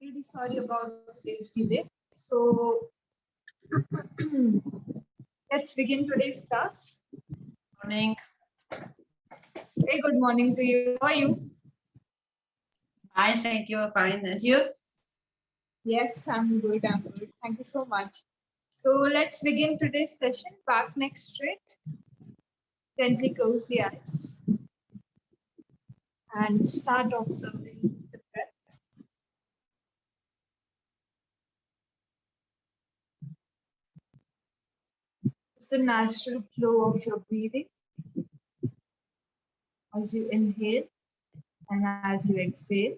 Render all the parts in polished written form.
Really sorry about today's delay. So let's begin today's class. Morning. Very good morning to you. How are you? Fine, thank you. Fine, and you? Yes, I'm good. I'm good. Thank you so much. So let's begin today's session. Back neck straight. Gently close the eyes and start observing the breath. It's the natural flow of your breathing as you inhale and as you exhale.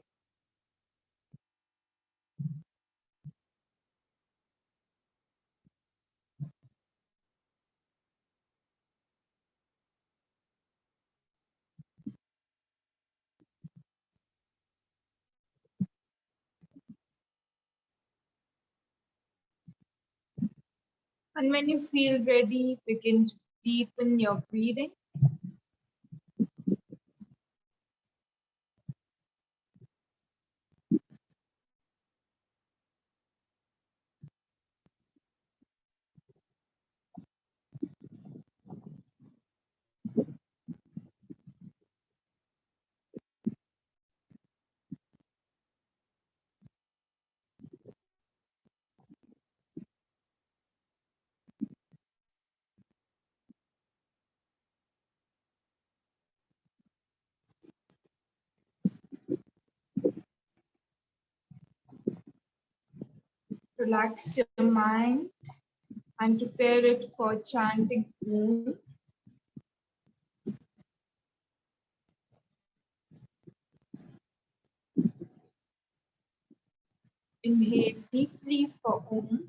And when you feel ready, begin to deepen your breathing. Relax your mind and prepare it for chanting Om. Inhale deeply for Om.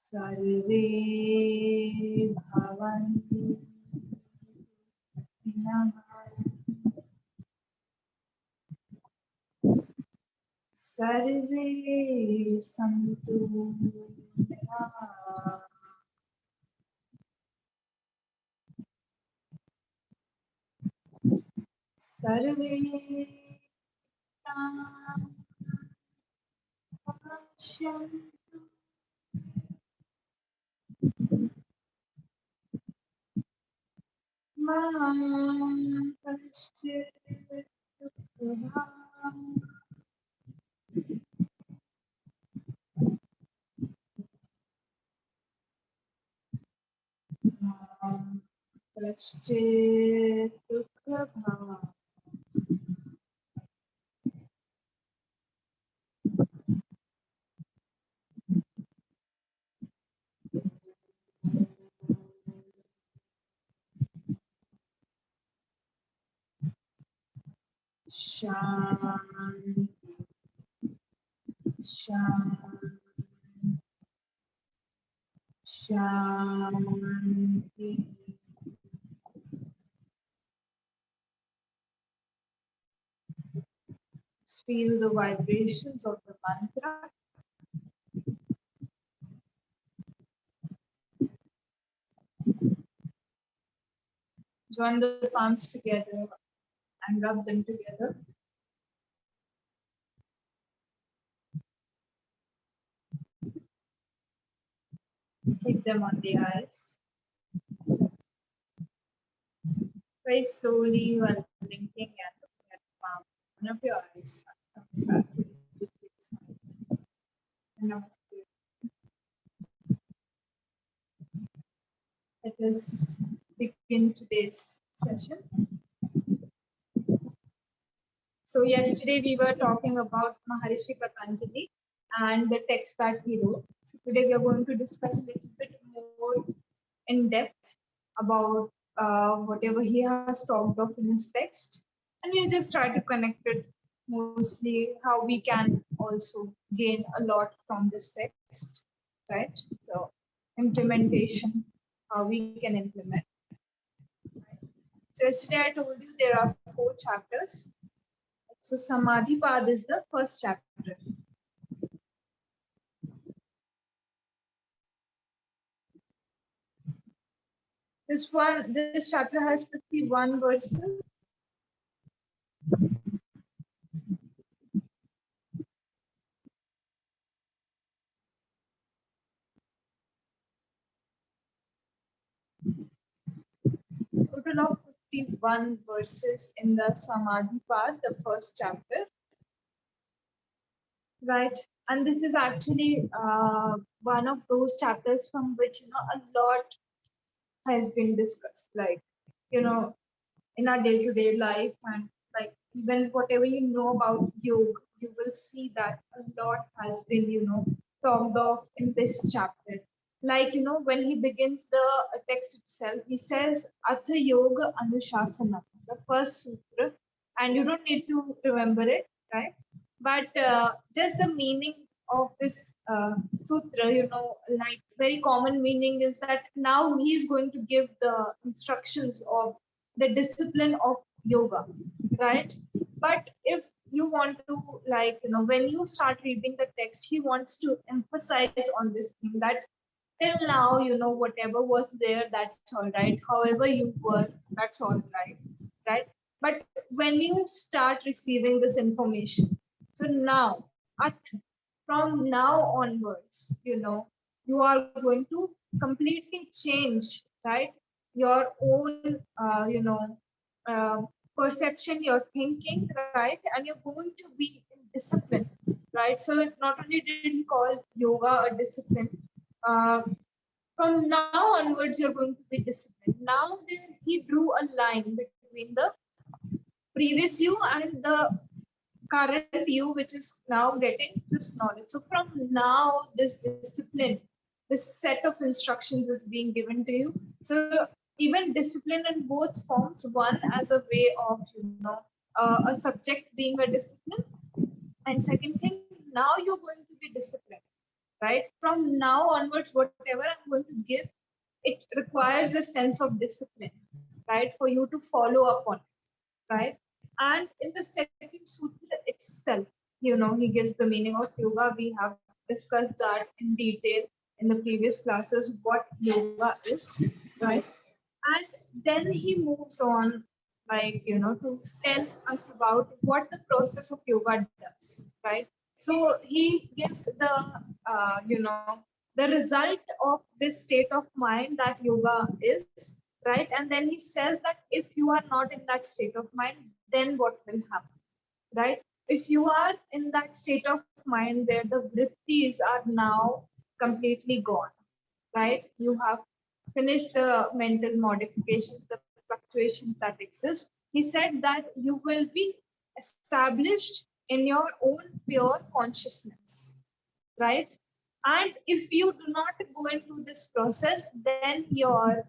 Sarve bhavantu sarve santu sarve pashantu ma kaschit dukkha kaschit dukkha. Shanti, Shanti, Shanti. Just feel the vibrations of the mantra. Join the palms together and rub them together. Keep them on the eyes. Very slowly while blinking and looking at the palm. One of your eyes. Coming back to the smile. Namaste. Let us begin today's session. So yesterday we were talking about Maharishi Patanjali and the text that he wrote. So today we are going to discuss a little bit more in depth about whatever he has talked of in his text, and we'll just try to connect it mostly how we can also gain a lot from this text, right? So implementation, how we can implement. Right? So yesterday I told you there are 4 chapters. So Samadhi Pad is the first chapter. This chapter has 51 verses. Total of 51 verses in the Samadhi Pad, the first chapter. Right. And this is actually one of those chapters from which a lot has been discussed. Like, in our day-to-day life, and like even whatever you know about yoga, you will see that a lot has been talked of in this chapter. Like when he begins the text itself, he says Atha Yoga Anushasana, the first sutra, and you don't need to remember it, right? But just the meaning of this sutra, like very common meaning is that now he is going to give the instructions of the discipline of yoga, right? But if you want to, like, when you start reading the text, he wants to emphasize on this thing that till now, whatever was there, that's all right. However you were, that's all right, right? But when you start receiving this information, so now, from now onwards, you are going to completely change, right? Your own, uh, perception, your thinking, right? And you're going to be in discipline, right? So not only did he call yoga a discipline, uh, from now onwards, you're going to be disciplined. Now, then he drew a line between the previous you and the current you, which is now getting this knowledge. So from now, this discipline, this set of instructions is being given to you. So even discipline in both forms, one as a way of, a subject being a discipline, and second thing, now you're going to be disciplined, right? From now onwards, whatever I'm going to give, it requires a sense of discipline, right? For you to follow up on it, right? And in the second sutra itself, he gives the meaning of yoga. We have discussed that in detail in the previous classes, what yoga is, right? And then he moves on, like, to tell us about what the process of yoga does, right? So he gives the result of this state of mind that yoga is, right? And then he says that if you are not in that state of mind, then what will happen, right? If you are in that state of mind where the vrittis are now completely gone, right? You have finished the mental modifications, the fluctuations that exist. He said that you will be established in your own pure consciousness, right? And if you do not go into this process, then your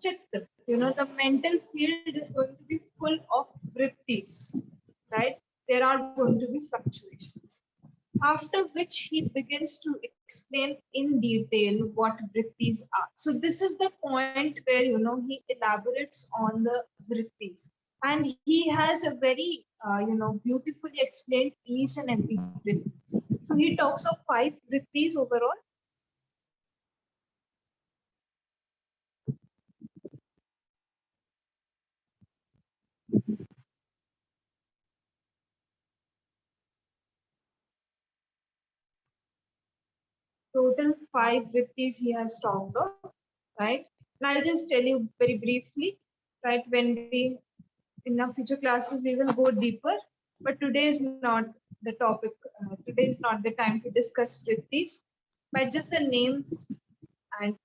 chitta, the mental field is going to be full of vrittis, right? There are going to be fluctuations. After which he begins to explain in detail what vrittis are. So this is the point where he elaborates on the vrittis, and he has a very beautifully explained each and every vritti. So he talks of 5 vrittis overall. Total 5 vrittis he has talked of, right? And I'll just tell you very briefly, right? When we in our future classes we will go deeper, but today is not the topic. Today is not the time to discuss vrittis, but just the names and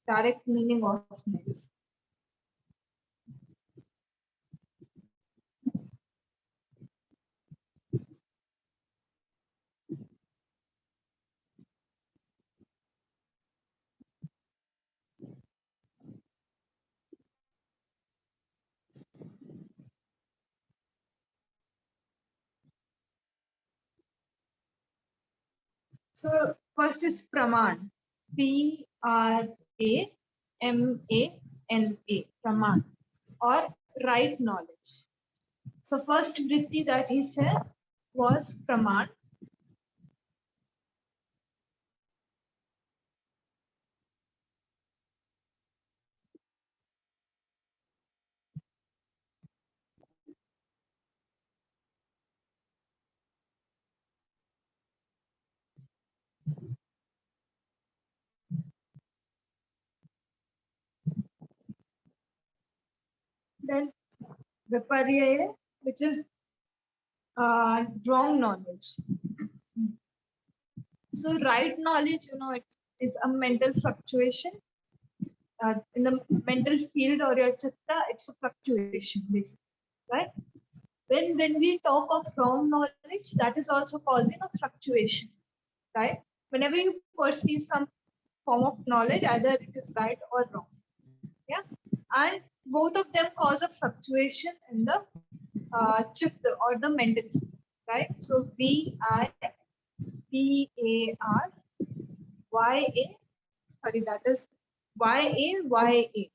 direct meaning of names. So first is Praman, Praman, Praman. or right knowledge. So first vritti that he said was praman. Then viparyaya, which is wrong knowledge. So right knowledge, it is a mental fluctuation. In the mental field or your chitta, it's a fluctuation, basically, right? When we talk of wrong knowledge, that is also causing a fluctuation, right? Whenever you perceive some form of knowledge, either it is right or wrong, yeah, and both of them cause a fluctuation in the chitta or the mental field, right? So VIPARYA, sorry, that is YAYA.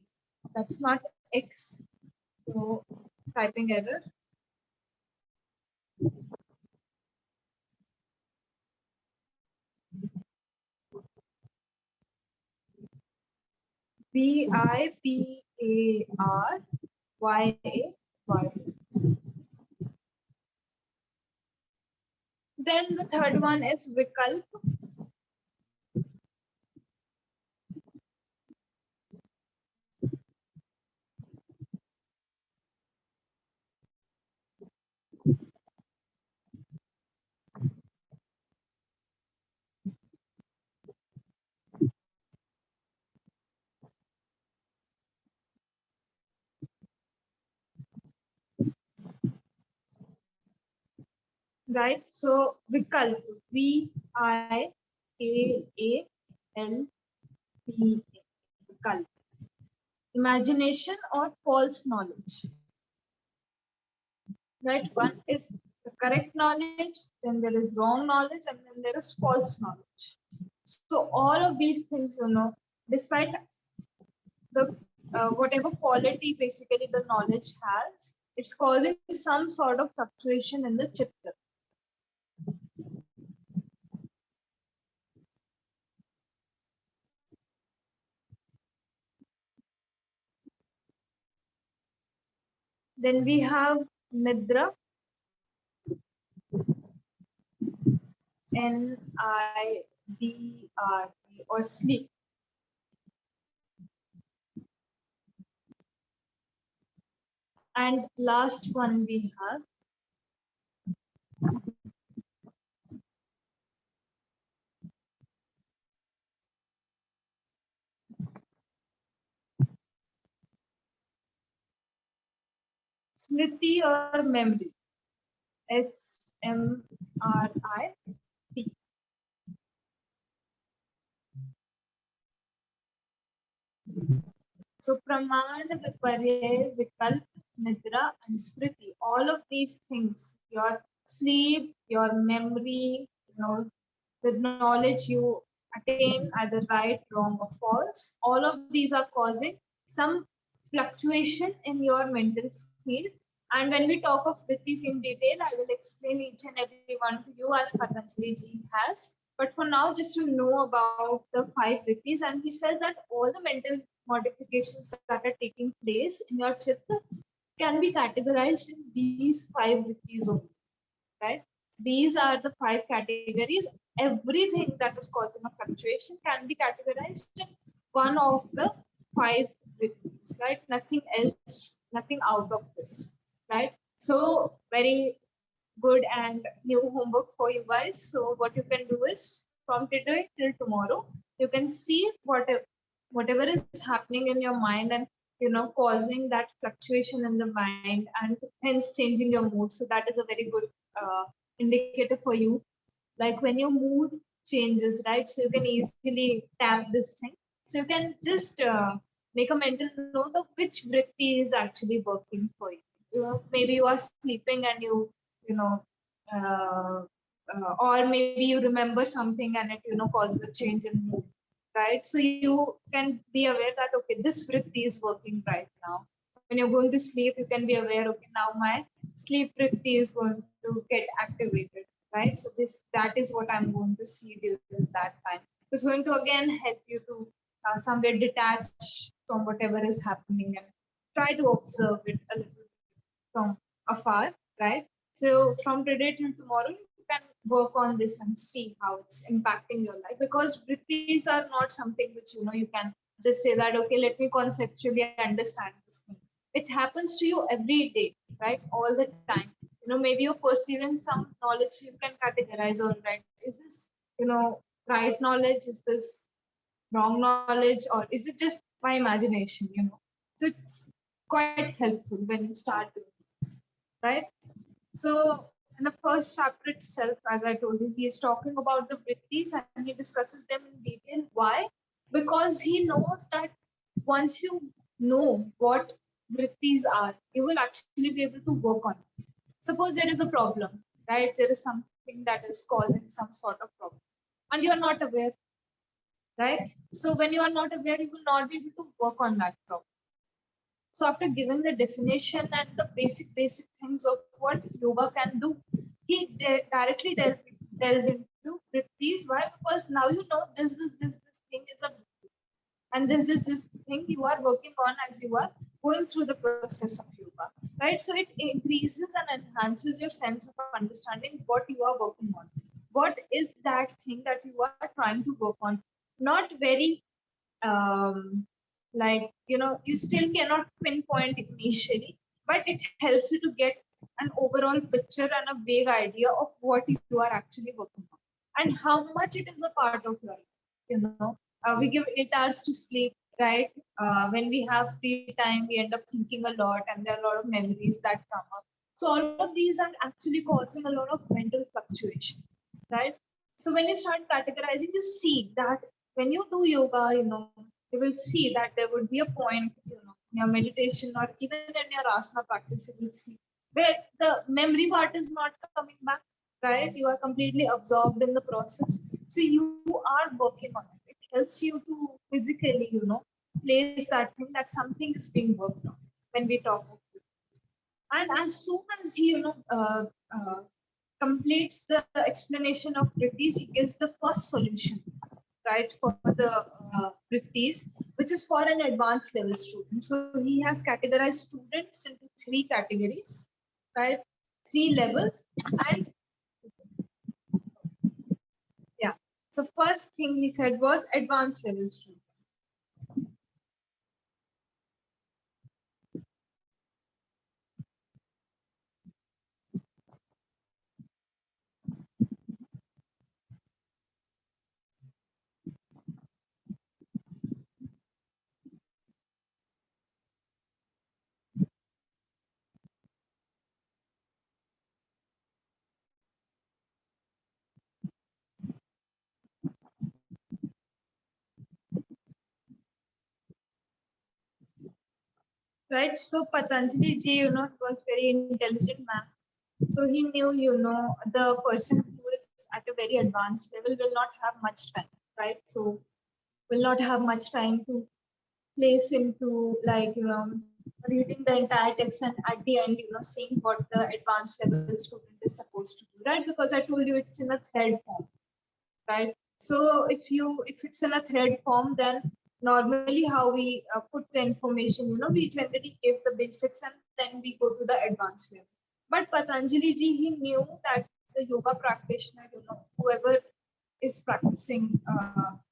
That's not X. So typing error. VIPARYA. Then the third one is Vikalp. Right? So Vikalp, VIKALP, Vikalp. Imagination or false knowledge. Right? One is the correct knowledge, then there is wrong knowledge, and then there is false knowledge. So all of these things, despite the whatever quality basically the knowledge has, it's causing some sort of fluctuation in the chitta. Then we have Nidra, NIDRA, or sleep. And last one we have Smriti or memory. SMRIT. So Praman, Viparya, Vikalp, Nidra, and Smriti, all of these things, your sleep, your memory, the knowledge you attain, either right, wrong, or false, all of these are causing some fluctuation in your mental field. And when we talk of vrittis in detail, I will explain each and every one to you as Patanjali ji has. But for now, just to know about the five vrittis, and he said that all the mental modifications that are taking place in your chitta can be categorized in these five vrittis only, right? These are the five categories. Everything that is causing a fluctuation can be categorized in one of the five vrittis, right? Nothing else, nothing out of this, right? So very good and new homework for you guys. So what you can do is from today till tomorrow, you can see whatever is happening in your mind and causing that fluctuation in the mind and hence changing your mood. So that is a very good indicator for you. Like when your mood changes, right? So you can easily tap this thing. So you can just make a mental note of which vritti is actually working for you. Maybe you are sleeping and you know, uh, or maybe you remember something and it causes a change in mood, right? So you can be aware that okay, this vritti is working right now. when you're going to sleep, you can be aware, okay, now my sleep vritti is going to get activated, right? So that is what I'm going to see during that time. It's going to again help you to somewhere detach from whatever is happening and try to observe it a little bit from afar, right? So from today till tomorrow, you can work on this and see how it's impacting your life, because vrittis are not something which you can just say that, okay, let me conceptually understand this thing. It happens to you every day, right? All the time. Maybe you're perceiving some knowledge, you can categorize, all right, is this, right knowledge? Is this wrong knowledge? Or is it just my imagination? So it's quite helpful when you start doing it, right? So in the first chapter itself, as I told you, he is talking about the vrittis and he discusses them in detail. Why? Because he knows that once you know what vrittis are, you will actually be able to work on it. Suppose there is a problem, right? There is something that is causing some sort of problem, and you are not aware, right? So when you are not aware, you will not be able to work on that problem. So after giving the definition and the basic things of what yoga can do, he directly delved into vrittis. Why? Because now you know this thing is a vritti, and this is this thing you are working on as you are going through the process of yoga, right? So it increases and enhances your sense of understanding what you are working on. What is that thing that you are trying to work on? Not very like you still cannot pinpoint initially, but it helps you to get an overall picture and a vague idea of what you are actually working on and how much it is a part of your life. We give 8 hours to sleep, right? When we have free time, we end up thinking a lot, and there are a lot of memories that come up. So all of these are actually causing a lot of mental fluctuation, right? So when you start categorizing, you see that when you do yoga, you will see that there would be a point, in your meditation or even in your asana practice, you will see where the memory part is not coming back, right? You are completely absorbed in the process. So you are working on it. It helps you to physically, place that thing that something is being worked on when we talk of it. And as soon as he, completes the explanation of vrittis, he gives the first solution, right, for the vrittis, which is for an advanced level student. So he has categorized students into three categories, right? Three levels. And yeah, so first thing he said was advanced level student. Right. So Patanjali ji, was very intelligent man. So he knew, the person who is at a very advanced level will not have much time, right? So will not have much time to place into like, reading the entire text and at the end, seeing what the advanced level student is supposed to do, right? Because I told you it's in a thread form, right? So if it's in a thread form, then normally how we put the information, we generally give the basics and then we go to the advanced level. But Patanjali ji, he knew that the yoga practitioner, whoever is practicing,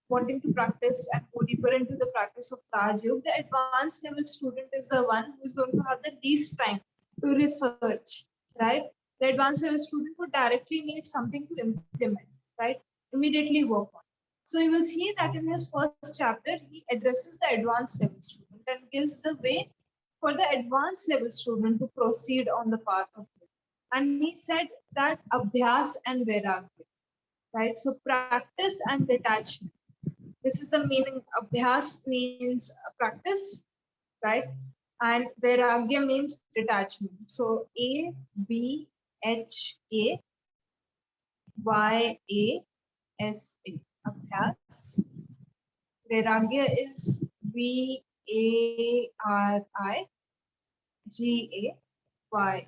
wanting to practice and go deeper into the practice of Raj Yoga, the advanced level student is the one who is going to have the least time to research, right? The advanced level student would directly need something to implement, right? Immediately work on. So you will see that in his first chapter, he addresses the advanced level student and gives the way for the advanced level student to proceed on the path of it. And he said that abhyas and vairagya, right? So practice and detachment. This is the meaning. Abhyas means practice, right? And vairagya means detachment. So ABHAYASA, abhyas. Vairagya is VARI, 𝐿-G-A-Y.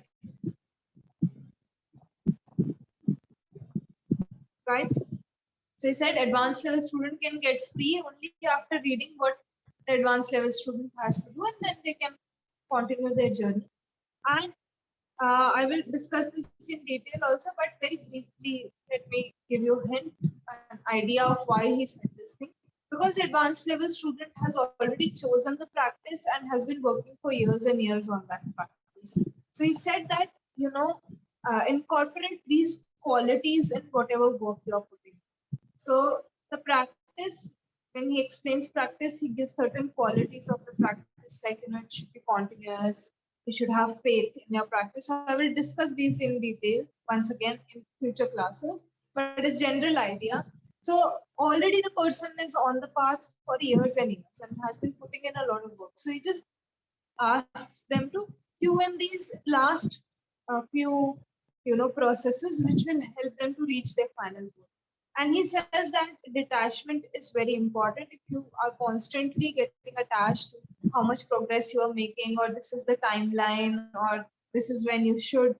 Right? So he said advanced level student can get free only after reading what the advanced level student has to do, and then they can continue their journey. And I will discuss this in detail also, but very briefly, let me give you a hint, an idea of why he said this thing. Because advanced level student has already chosen the practice and has been working for years and years on that practice. So he said that, incorporate these qualities in whatever work you are putting. So the practice, when he explains practice, he gives certain qualities of the practice, like it should be continuous. You should have faith in your practice. So I will discuss these in detail once again in future classes, but a general idea. So already the person is on the path for years and years and has been putting in a lot of work. So he just asks them to QM these last few processes which will help them to reach their final goal. And he says that detachment is very important. If you are constantly getting attached to how much progress you are making, or this is the timeline, or this is when you should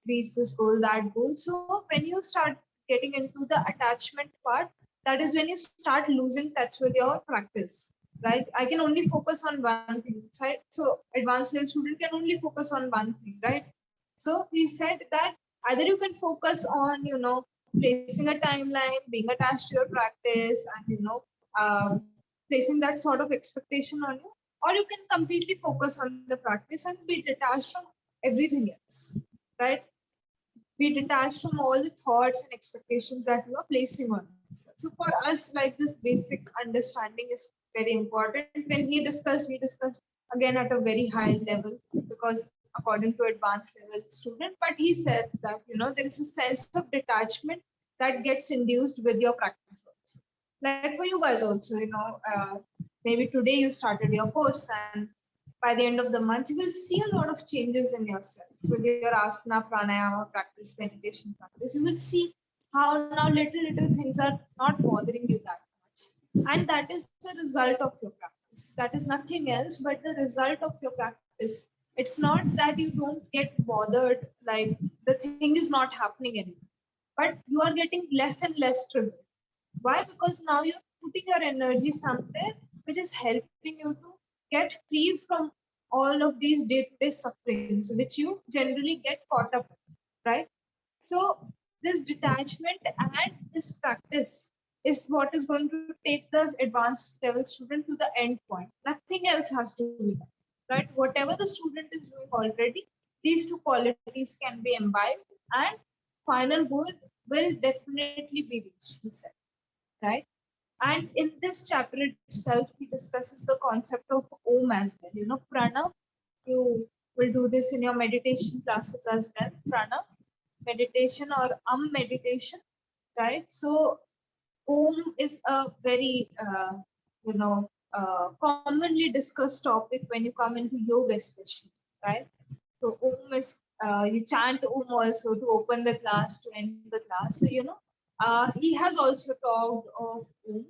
reach this goal, that goal. So when you start getting into the attachment part, that is when you start losing touch with your practice. Right? I can only focus on one thing. Right? So advanced level student can only focus on one thing, right? So he said that either you can focus on, placing a timeline, being attached to your practice, and placing that sort of expectation on you, or you can completely focus on the practice and be detached from everything else, right? Be detached from all the thoughts and expectations that you are placing on yourself. So for us, like, this basic understanding is very important. When we discussed again at a very high level, because according to advanced level student, but he said that there is a sense of detachment that gets induced with your practice also. Like for you guys also, maybe today you started your course, and by the end of the month, you will see a lot of changes in yourself with your asana, pranayama practice, meditation practice. You will see how now little things are not bothering you that much. And that is the result of your practice. That is nothing else but the result of your practice. It's not that you don't get bothered, like the thing is not happening anymore, but you are getting less and less triggered. Why? Because now you're putting your energy somewhere which is helping you to get free from all of these day-to-day sufferings, which you generally get caught up in, right? So this detachment and this practice is what is going to take the advanced level student to the end point. Nothing else has to be done, right? Whatever the student is doing already, these two qualities can be imbibed, and final goal will definitely be reached, he said, right? And in this chapter itself, he discusses the concept of Om as well. Pranav, you will do this in your meditation classes as well. Pranav meditation or meditation, right? So Om is a very, commonly discussed topic when you come into yoga, especially, right? So Om is, you chant Om also to open the class, to end the class. So, he has also talked of Om.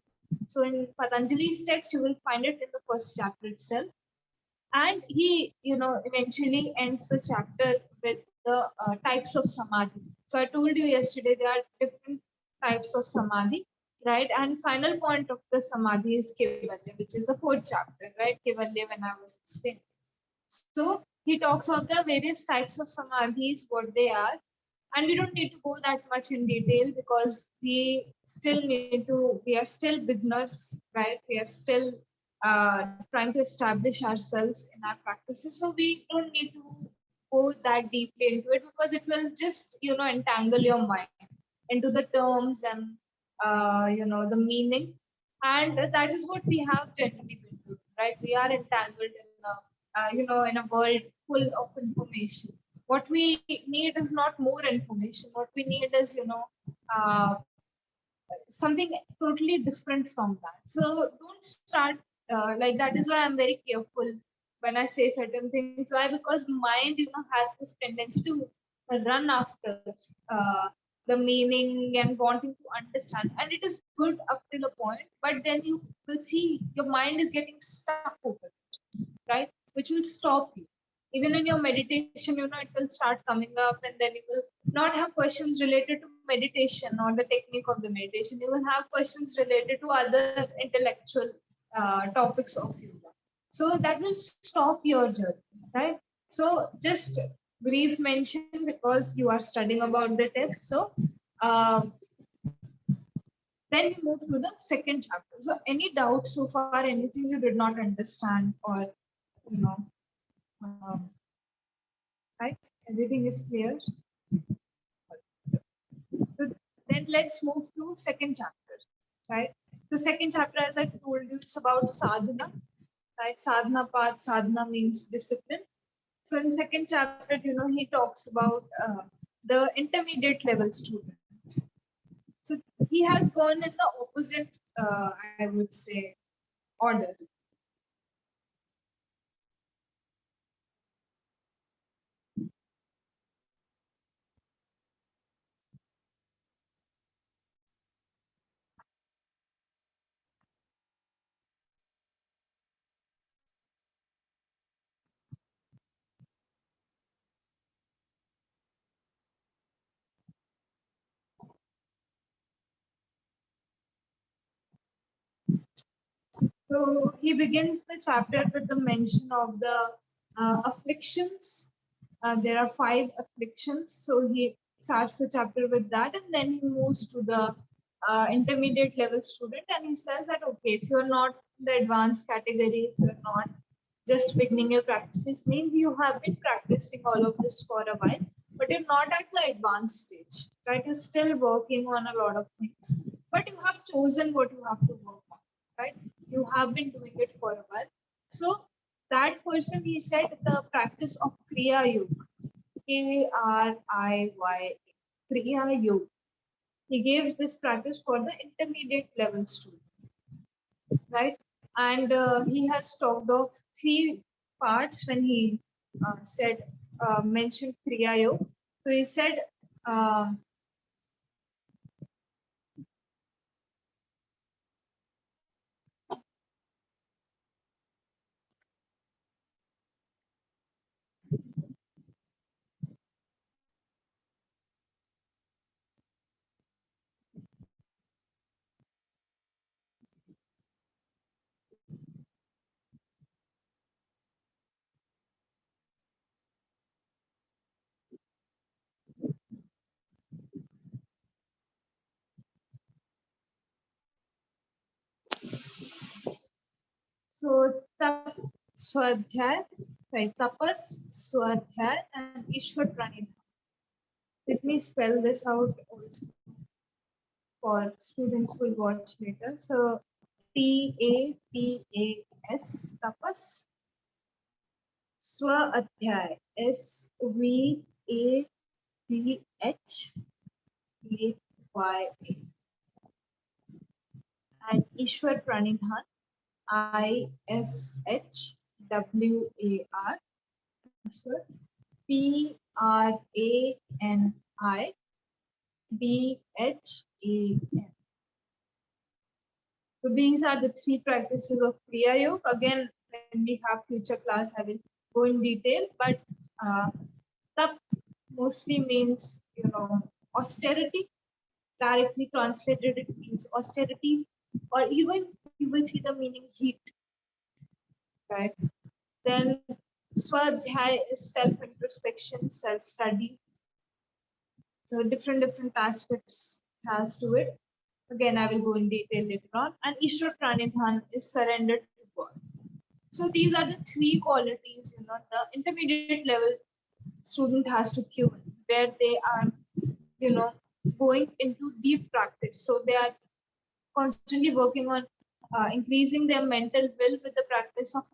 So in Patanjali's text, you will find it in the first chapter itself. And he, eventually ends the chapter with the types of samadhi. So I told you yesterday there are different types of samadhi, right? And final point of the samadhi is Kaivalya, which is the fourth chapter, right? Kaivalya, when I was explaining. So he talks of the various types of samadhis, what they are, and we don't need to go that much in detail because we are still beginners, right? We are still trying to establish ourselves in our practices. So we don't need to go that deeply into it because it will just, entangle your mind into the terms and, the meaning. And that is what we have generally been doing, right? We are entangled in a world full of information. What we need is not more information. What we need is, uh, something totally different from that. So don't start like that. Is why I'm very careful when I say certain things. Why? Because mind, has this tendency to run after the meaning and wanting to understand, and it is good up till a point. But then you will see your mind is getting stuck over it, right? Which will stop you. Even in your meditation, it will start coming up, and then you will not have questions related to meditation or the technique of the meditation. You will have questions related to other intellectual topics of yoga. So that will stop your journey, right? So just brief mention because you are studying about the text. So then we move to the second chapter. So any doubt so far, anything you did not understand, or you know, um, right? Everything is clear. So then let's move to second chapter, right? The second chapter, as I told you, it's about sadhana, right? Sadhana path. Sadhana means discipline. So in second chapter, he talks about the intermediate level student. So he has gone in the opposite, I would say, order. So he begins the chapter with the mention of the afflictions. There are 5 afflictions. So he starts the chapter with that, and then he moves to the intermediate level student, and he says that okay, if you're not the advanced category, if you're not just beginning your practices, means you have been practicing all of this for a while, but you're not at the advanced stage, right? You're still working on a lot of things, but you have chosen what you have to work on, right? You have been doing it for a while. So that person, he said, the practice of Kriya Yoga, Kriya, Kriya Yoga. He gave this practice for the intermediate level student, right? And he has talked of 3 parts when he mentioned Kriya Yoga. So he said, uh, so tap, swadhyay, right? Tapas, swadhyay, and Ishwar Pranidhana. Let me spell this out also for students who will watch later. So TAPAS, tapas, Swadhyay, SVADHAY, and Ishwar Pranidhan, ISHWAR, PRANIDHAN. So these are the 3 practices of Kriya Yoga. Again, when we have future class, I will go in detail, but tap mostly means, austerity. Directly translated, it means austerity, or even you will see the meaning heat, right? Then Swadhyay is self-introspection, self-study. So different aspects has to it. Again, I will go in detail later on. And Ishwar Pranidhan is surrendered to God. So these are the 3 qualities, the intermediate level student has to cue in, where they are, going into deep practice. So they are constantly working on increasing their mental will with the practice of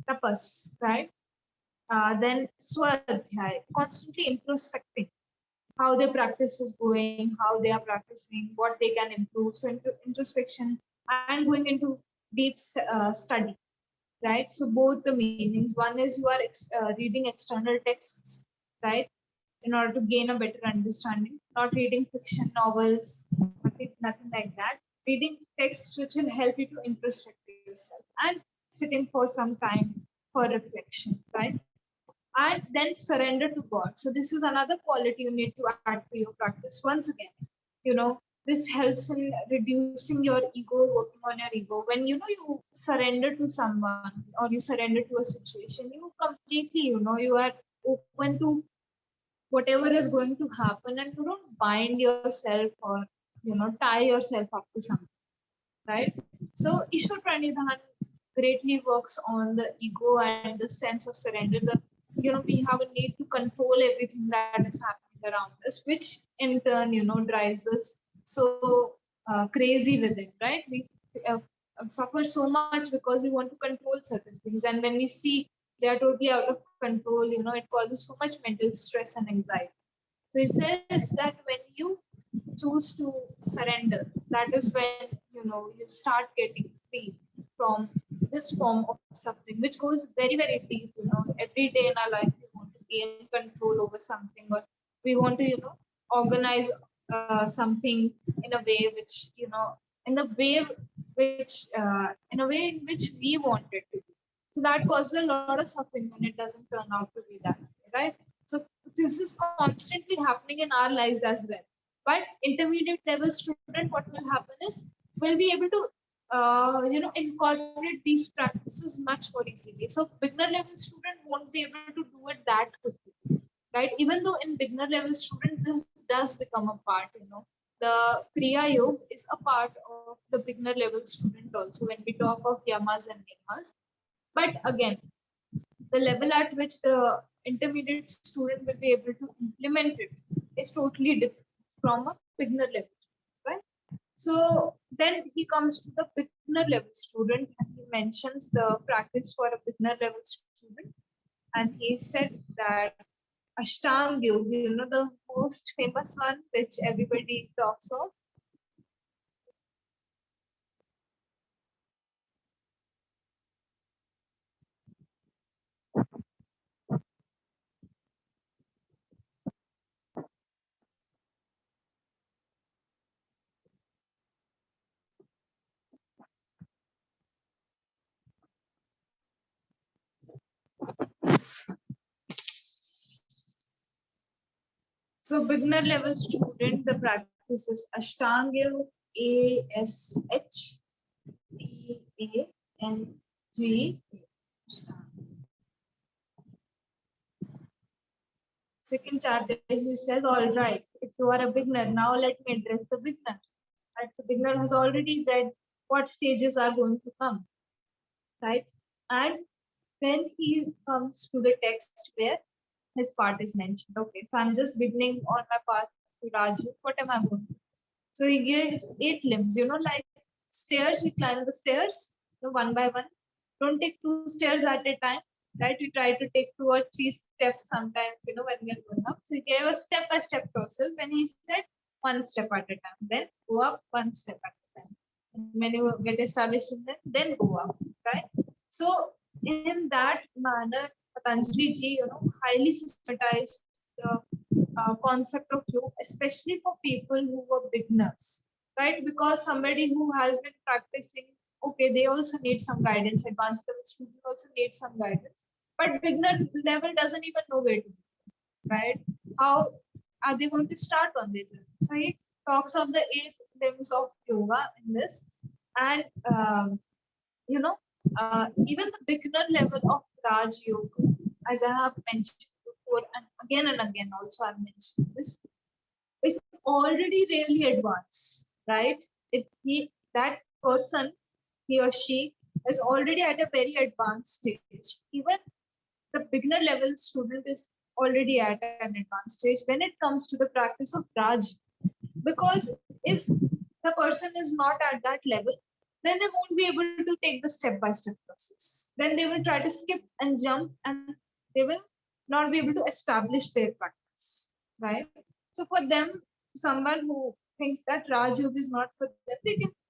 tapas, right? Then swadhyay, constantly introspecting how their practice is going, how they are practicing, what they can improve. So introspection and going into deep study, right? So both the meanings. One is you are reading external texts, right, in order to gain a better understanding. Not reading fiction novels, nothing like that. Reading texts which will help you to introspect yourself and sitting for some time for reflection, right? and then surrender to God. So this is another quality you need to add to your practice. Once again, this helps in reducing your ego, working on your ego. When you surrender to someone or you surrender to a situation, you completely, you are open to whatever is going to happen, and you don't bind yourself or tie yourself up to something, right? So Ishwar Pranidhan greatly works on the ego and the sense of surrender. We have a need to control everything that is happening around us, which in turn, drives us so crazy with it, right? We uh, suffer so much because we want to control certain things, and when we see they are totally out of control, it causes so much mental stress and anxiety. So he says that when you choose to surrender, that is when you start getting free from this form of suffering, which goes very, very deep. Every day in our life we want to gain control over something, or we want to organize something in a way which in the way which in a way in which we want it to be. So that causes a lot of suffering when it doesn't turn out to be that way, right? So this is constantly happening in our lives as well. But intermediate level student, what will happen is will be able to incorporate these practices much more easily. So beginner level student won't be able to do it that quickly, right? Even though in beginner level student this does become a part, the Kriya Yoga is a part of the beginner level student also when we talk of yamas and niyamas. But again, the level at which the intermediate student will be able to implement it is totally different from a beginner level student, right? So then he comes to the beginner level student and he mentions the practice for a beginner level student. And he said that Ashtanga Yoga, the most famous one which everybody talks of. So beginner level student, the practice is Ashtanga Yoga, ASHTANG. Second chapter, he says, all right, if you are a beginner, now let me address the beginner. Right? The beginner has already read what stages are going to come, right? And then he comes to the text where his part is mentioned. Okay, if I'm just beginning on my path to Raju, what am I going to do? So he gives 8 limbs, like stairs, we climb the stairs, one by one. Don't take 2 stairs at a time, right? We try to take 2 or 3 steps sometimes, when we are going up. So he gave a step-by-step process when he said 1 step at a time, then go up 1 step at a time. And when you get established in them, then go up, right? So in that manner, Patanjali ji, highly systematized the concept of yoga, especially for people who were beginners, right? Because somebody who has been practicing, okay, they also need some guidance. Advanced level student also need some guidance, but beginner level doesn't even know where to be, right? How are they going to start on their journey? So he talks of the 8 limbs of yoga in this, and you know, even the beginner level of Raj Yoga, as I have mentioned before, and again, also I've mentioned this, is already really advanced, right? If that person, he or she, is already at a very advanced stage. Even the beginner level student is already at an advanced stage when it comes to the practice of Raj. Because if the person is not at that level, then they won't be able to take the step-by-step process. Then they will try to skip and jump, and they will not be able to establish their practice, right? So for them, someone who thinks that Raj Yoga is not for them,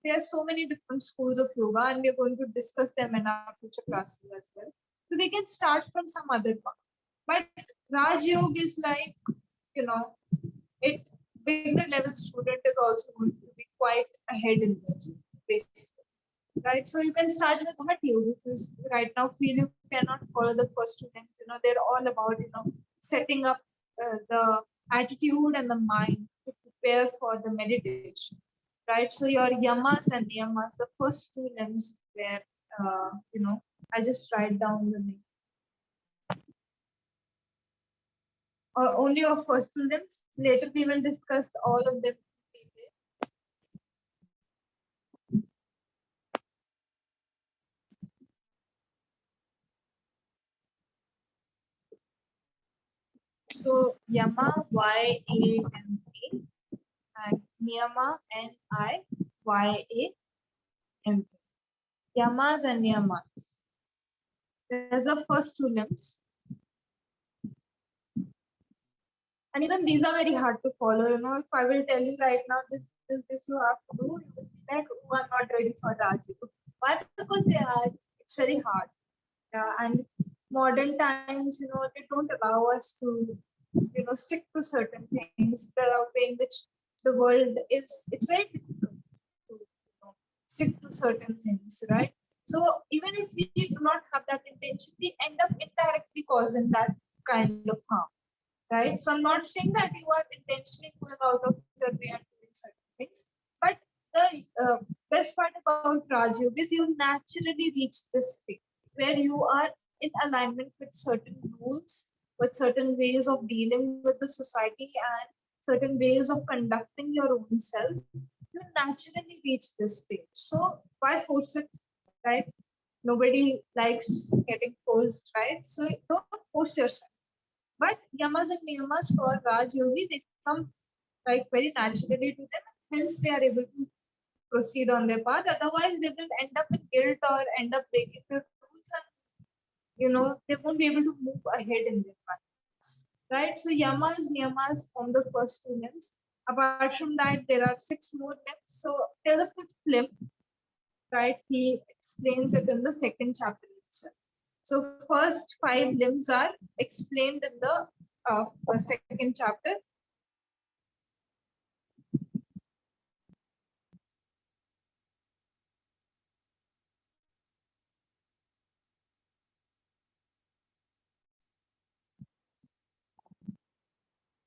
there are so many different schools of yoga, and we're going to discuss them in our future classes as well. So they can start from some other path. But Raj Yoga is like, you know, it beginner level student is also going to be quite ahead in this, basically, right? So you can start with Hatha Yoga, because right now feel you cannot follow the first two limbs. They're all about setting up the attitude and the mind to prepare for the meditation, right? So your yamas and niyamas, the first two limbs where I just write down the name. Or only of first two limbs. Later we will discuss all of them. So Yama, Y-A-M-A, and Niyama, N-I-Y-A-M. Yamas and Niyamas. There's the first two limbs. And even these are very hard to follow. If I will tell you right now, this you have to do, you will be like, oh, I'm not ready for Raj Yoga. Why? Because it's very hard. And modern times, they don't allow us to, stick to certain things. The way in which the world is, it's very difficult to stick to certain things, right? So even if we do not have that intention, we end up indirectly causing that kind of harm, right? So I'm not saying that you are intentionally going out of your way and doing certain things, but the best part about Raj Yoga is you naturally reach this state where you are in alignment with certain rules, with certain ways of dealing with the society and certain ways of conducting your own self. You naturally reach this stage. So why force it, right? Nobody likes getting forced, right? So don't force yourself. But yamas and niyamas for Raj Yogi, they come like very naturally to them, hence they are able to proceed on their path. Otherwise, they will end up in guilt or end up breaking the rules, and they won't be able to move ahead in their paths. Right? So yamas, niyamas form the first two limbs. Apart from that, there are 6 more limbs. So till the 5th limb, right? He explains it in the 2nd chapter itself. So first 5 limbs are explained in the 2nd chapter.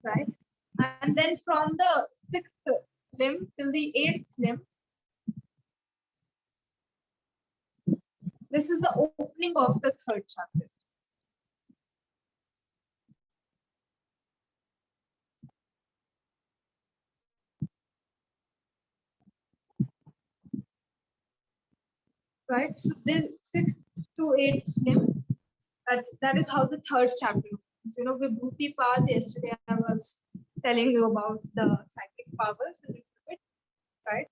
Right? And then from the 6th limb till the 8th limb, this is the opening of the 3rd chapter. Right? So the 6th to 8th limb, that is how the 3rd chapter opens. Vibhuti Path, yesterday I was telling you about the psychic powers a little bit, right?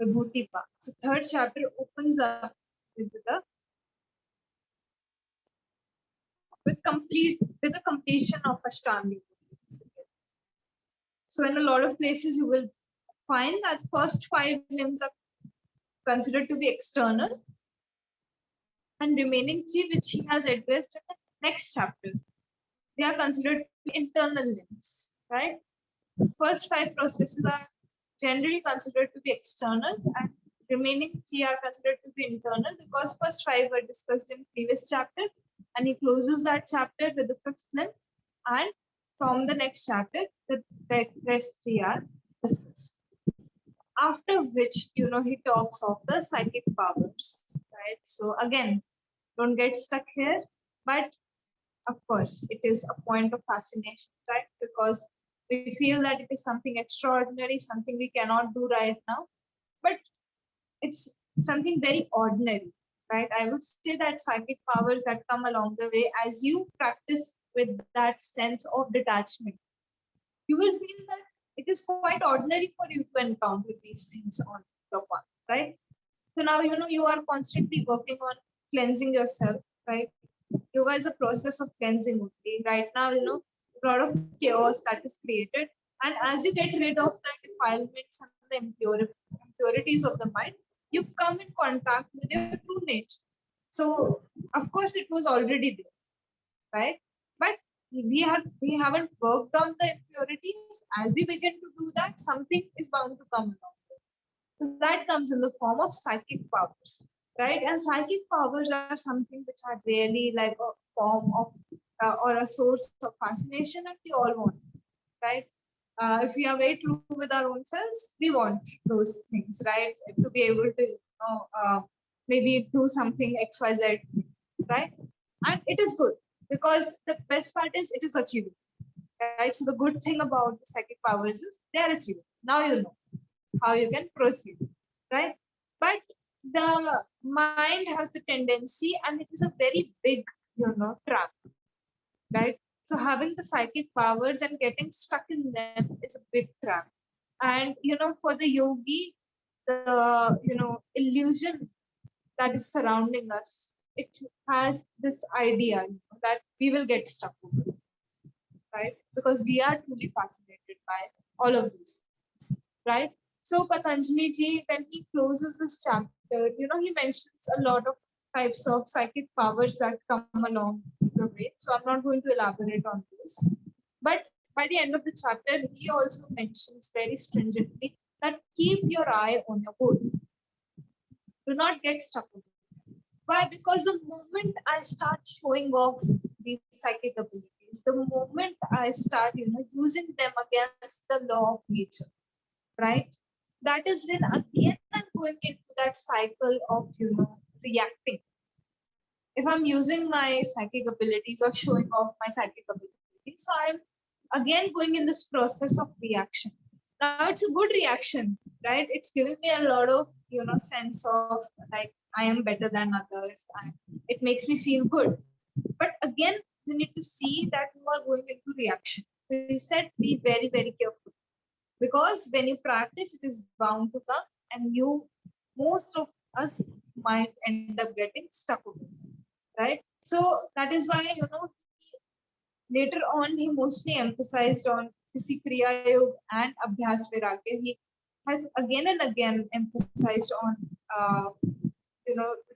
Vibhuti Path. So 3rd chapter opens up with the completion of Ashtanga. So in a lot of places you will find that first 5 limbs are considered to be external, and remaining 3, which he has addressed in the next chapter, they are considered to be internal limbs, right? The first 5 processes are generally considered to be external, and remaining 3 are considered to be internal, because first 5 were discussed in previous chapter, and he closes that chapter with the 5th limb, and from the next chapter, the rest 3 are discussed. After which, he talks of the psychic powers, right? So again, don't get stuck here, but of course, it is a point of fascination, right? Because we feel that it is something extraordinary, something we cannot do right now, but it's something very ordinary, right? I would say that psychic powers that come along the way, as you practice with that sense of detachment, you will feel that it is quite ordinary for you to encounter these things on the path, right? So now you are constantly working on cleansing yourself, right? Yoga is a process of cleansing only. Right now, a lot of chaos that is created, and as you get rid of the defilements and the impurities of the mind, you come in contact with your true nature. So of course it was already there, right? But we haven't worked on the impurities. As we begin to do that, something is bound to come along. So that comes in the form of psychic powers, right? And psychic powers are something which are really like a form of or a source of fascination, and we all want, right? If we are very true with our own selves, we want those things, right? To be able to, maybe do something XYZ, right? And it is good because the best part is it is achievable, right? So the good thing about the psychic powers is they are achievable. Now you know how you can proceed, right? But the mind has the tendency, and it is a very big, trap, right? So having the psychic powers and getting stuck in them is a big trap. And for the yogi, the illusion that is surrounding us, it has this idea that we will get stuck over it, right? Because we are truly fascinated by all of these things, right? So Patanjali ji, when he closes this chapter, he mentions a lot of types of psychic powers that come along the way. So I'm not going to elaborate on this. But by the end of the chapter, he also mentions very stringently that keep your eye on your goal. Do not get stuck with it. Why? Because the moment I start showing off these psychic abilities, the moment I start, using them against the law of nature, right? That is when again I'm going into that cycle of, reacting. If I'm using my psychic abilities or showing off my psychic abilities, so I'm again going in this process of reaction. Now it's a good reaction, right? It's giving me a lot of, sense of like I am better than others, and it makes me feel good. But again, you need to see that you are going into reaction. We said be very, very careful, because when you practice, it is bound to come, and most of us might end up getting stuck with it, right? So that is why, later on he mostly emphasized on, you see, kriya yoga and abhyas vairagya. He has again and again emphasized on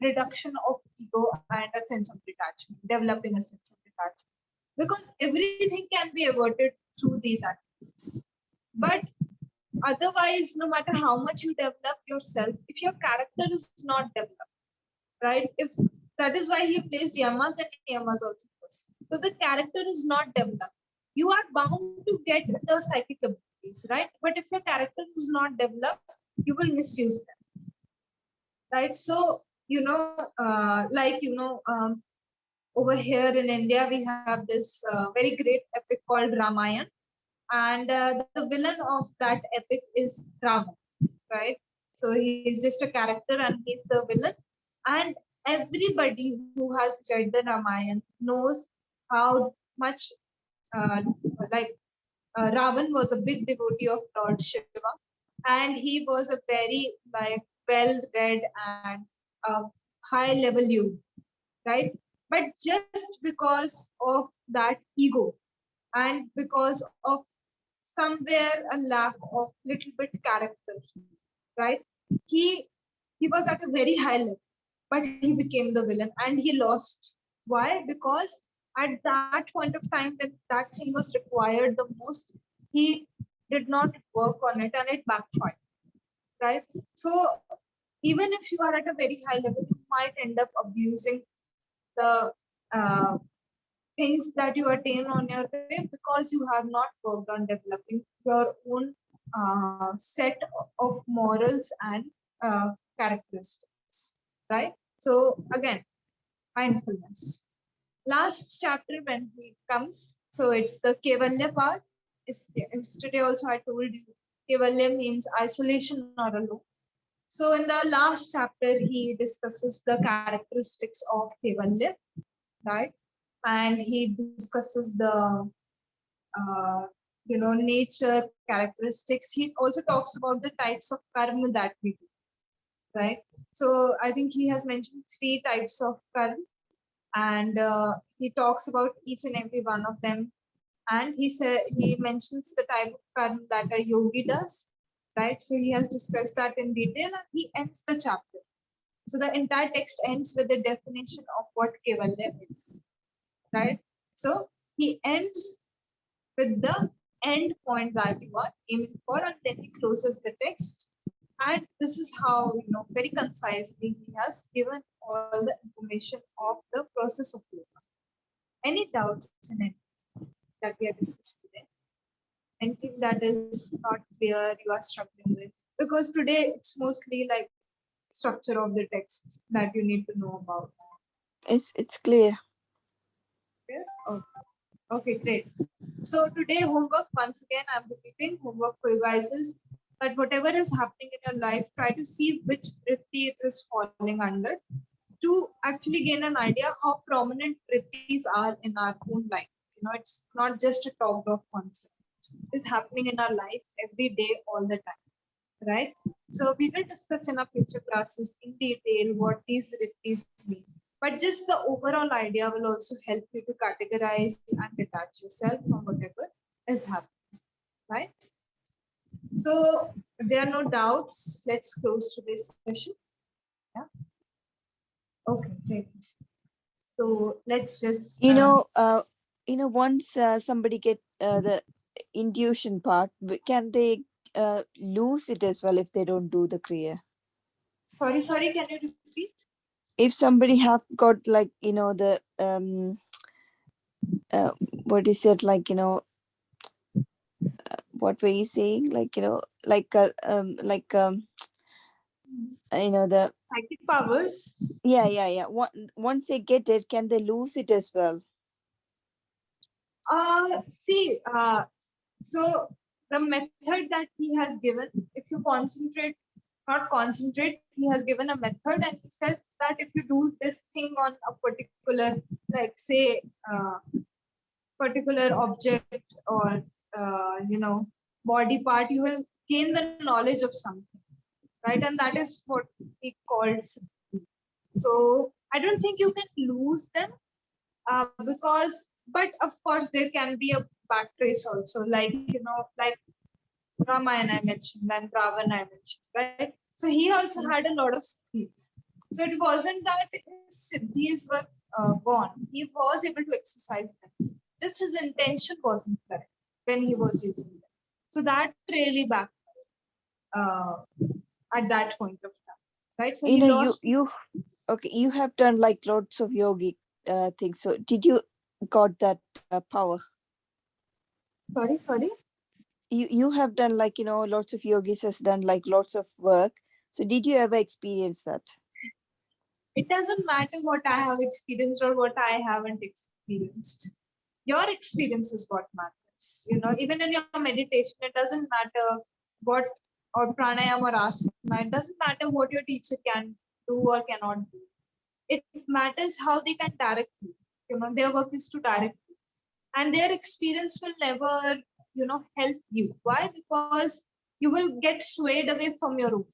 reduction of ego and a sense of detachment, developing a sense of detachment, because everything can be averted through these activities. But otherwise, no matter how much you develop yourself, if your character is not developed, right? If that is why he placed yamas and niyamas also first. So the character is not developed. You are bound to get the psychic abilities, right? But if your character is not developed, you will misuse them, right? So over here in India, we have this very great epic called Ramayana, and the villain of that epic is Ravan, right? So he's just a character and he's the villain. And everybody who has read the Ramayana knows how much like Ravan was a big devotee of Lord Shiva, and he was a very like well-read and high level you, right? But just because of that ego, and because of somewhere a lack of little bit character, right? He was at a very high level, but he became the villain and he lost. Why? Because at that point of time when that thing was required the most, he did not work on it and it backfired, right? So even if you are at a very high level, you might end up abusing the uh, things that you attain on your way, because you have not worked on developing your own set of morals and characteristics, right? So again, mindfulness. Last chapter when he comes, so it's the Kevalya part. Yesterday also I told you Kevalya means isolation or alone. So in the last chapter, he discusses the characteristics of Kevalya, right? And he discusses the nature characteristics. He also talks about the types of karma that we do, right? So I think he has mentioned 3 types of karma, and he talks about each and every one of them. And he mentions the type of karma that a yogi does, right? So he has discussed that in detail, and he ends the chapter. So the entire text ends with the definition of what Kevalya is, right? So he ends with the end point that you are aiming for, and then he closes the text And this is how, very concisely he has given all the information of the process of yoga. Any doubts in it that we are discussing today? Anything that is not clear, you are struggling with? Because today it's mostly like structure of the text that you need to know about. It's clear. Okay, okay, great. So today homework, once again, I'm repeating homework for you guys is that whatever is happening in your life, try to see which vritti it is falling under to actually gain an idea how prominent vrittis are in our own life. It's not just a talked of concept. It is happening in our life every day, all the time, right? So we will discuss in our future classes in detail what these vrittis mean. But just the overall idea will also help you to categorize and detach yourself from whatever is happening, right? So if there are no doubts, let's close today's session. Yeah. Okay, great. So let's just Once somebody get the intuition part, can they lose it as well if they don't do the kriya? sorry, can you repeat? If somebody have got like the what is it, like what were you saying, like the Psychic powers. yeah. Once they get it, can they lose it as well? See, so the method that he has given, if you not concentrate, he has given a method and he says that if you do this thing on a particular, like say, particular object or, body part, you will gain the knowledge of something, right? And that is what he calls. So I don't think you can lose them because, but of course, there can be a back trace also, like, like Ramayana I mentioned and Ravana I mentioned, right? So he also had a lot of skills. So it wasn't that his siddhis were gone. He was able to exercise them. Just his intention wasn't correct when he was using them. So that really backfired at that point of time, right? So he lost. You have done like lots of yogic things. So did you got that power? Sorry. You have done like lots of yogis has done like lots of work. So did you ever experience that? It doesn't matter what I have experienced or what I haven't experienced. Your experience is what matters. Even in your meditation, it doesn't matter what or pranayama or asana. It doesn't matter what your teacher can do or cannot do. It matters how they can direct you. Their work is to direct you, and their experience will never, help you. Why? Because you will get swayed away from your own.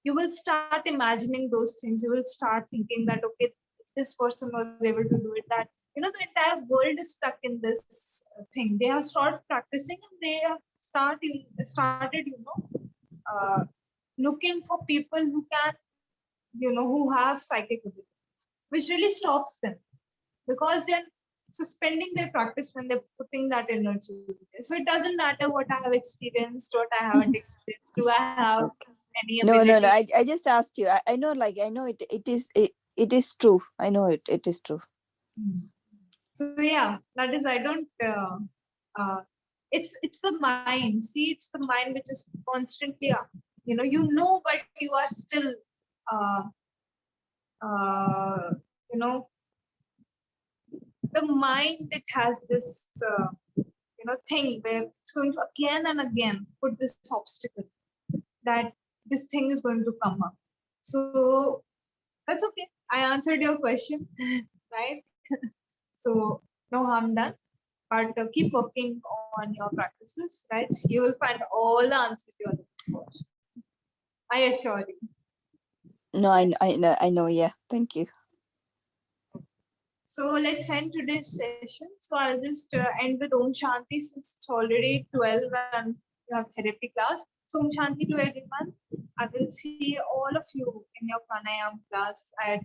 You will start imagining those things. You will start thinking that, okay, this person was able to do it, that, the entire world is stuck in this thing. They have started practicing and they have started, looking for people who can, who have psychic abilities, which really stops them because they're suspending their practice when they're putting that energy. So it doesn't matter what I have experienced, what I haven't experienced. Do I have any ability? No. I just asked you. I know, like I know it is true. I know it is true. So yeah, that is, I don't. It's the mind. See, it's the mind which is constantly, but you are still, uh, uh, you know, the mind, it has this, thing where it's going to again and again put this obstacle that this thing is going to come up. So that's okay. I answered your question, right? So no harm done, but keep working on your practices, right? You will find all the answers you're looking for. I assure you. No, I know. Yeah, thank you. So let's end today's session. So I'll just end with Om Shanti since it's already 12 and you have therapy class. So Om Shanti to everyone. I will see all of you in your pranayam class at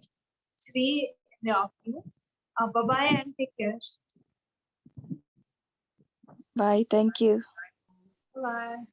3 in the afternoon. Bye-bye and take care. Bye. Thank you. Bye.